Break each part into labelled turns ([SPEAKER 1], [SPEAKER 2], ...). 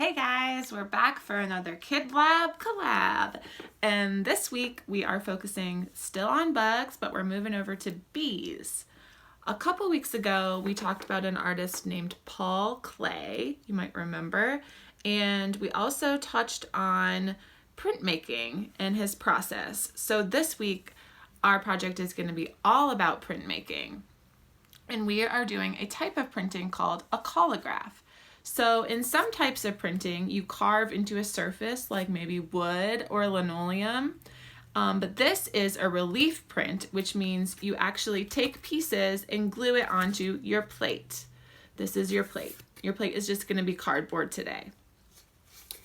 [SPEAKER 1] Hey guys, we're back for another Kid Lab collab. And this week we are focusing still on bugs, but we're moving over to bees. A couple weeks ago, we talked about an artist named Paul Klee, you might remember. And we also touched on printmaking and his process. So this week, our project is going to be all about printmaking. And we are doing a type of printing called a collagraph. So in some types of printing, you carve into a surface like maybe wood or linoleum. But this is a relief print, which means you actually take pieces and glue it onto your plate. This is your plate. Your plate is just going to be cardboard today.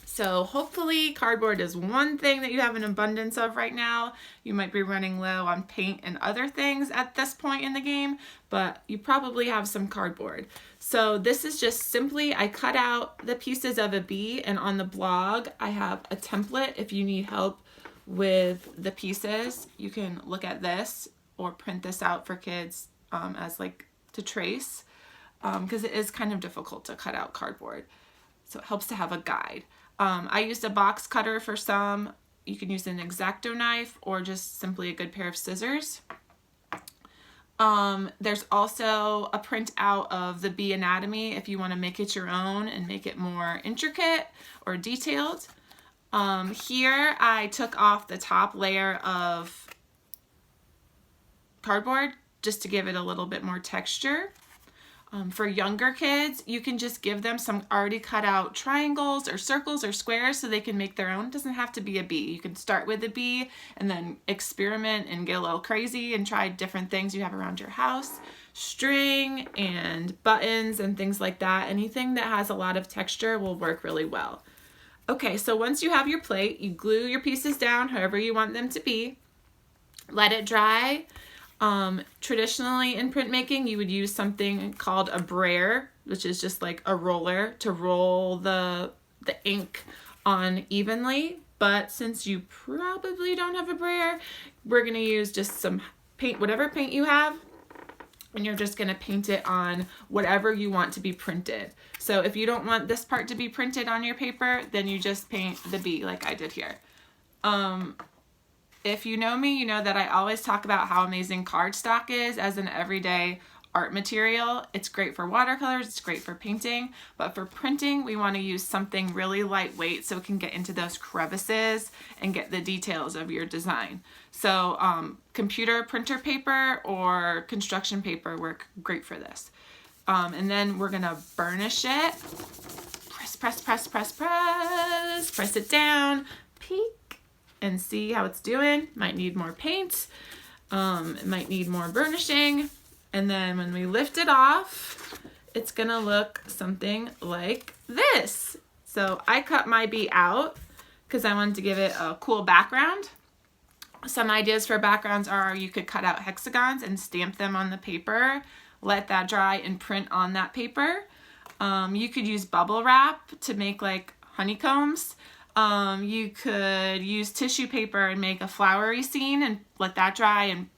[SPEAKER 1] So hopefully cardboard is one thing that you have an abundance of right now. You might be running low on paint and other things at this point in the game, but you probably have some cardboard. So this is just simply, I cut out the pieces of a bee, and on the blog I have a template. If you need help with the pieces, you can look at this or print this out for kids as like to trace, because it is kind of difficult to cut out cardboard. So it helps to have a guide. I used a box cutter for some. You can use an X-Acto knife or just simply a good pair of scissors. There's also a printout of the bee anatomy if you want to make it your own and make it more intricate or detailed. Here I took off the top layer of cardboard just to give it a little bit more texture. For younger kids, you can just give them some already cut out triangles or circles or squares so they can make their own. It doesn't have to be a bee. You can start with a bee and then experiment and get a little crazy and try different things you have around your house. String and buttons and things like that. Anything that has a lot of texture will work really well. Okay, so once you have your plate, you glue your pieces down however you want them to be. Let it dry. Traditionally in printmaking, you would use something called a brayer, which is just like a roller to roll the ink on evenly. But since you probably don't have a brayer, we're going to use just some paint, whatever paint you have, and you're just going to paint it on whatever you want to be printed. So if you don't want this part to be printed on your paper, then you just paint the bee like I did here. If you know me, you know that I always talk about how amazing cardstock is as an everyday art material. It's great for watercolors, it's great for painting, but for printing, we want to use something really lightweight so it can get into those crevices and get the details of your design. So computer printer paper or construction paper work great for this. And then we're gonna burnish it. Press it down, peek, and see how it's doing. Might need more paint, it might need more burnishing, and then when we lift it off, it's gonna look something like this. So I cut my bee out because I wanted to give it a cool background. Some ideas for backgrounds are you could cut out hexagons and stamp them on the paper, let that dry and print on that paper. You could use bubble wrap to make like honeycombs. You could use tissue paper and make a flowery scene and let that dry and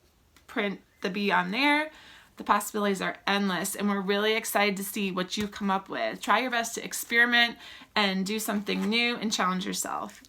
[SPEAKER 1] print the bee on there. The possibilities are endless, and we're really excited to see what you come up with. Try your best to experiment and do something new and challenge yourself.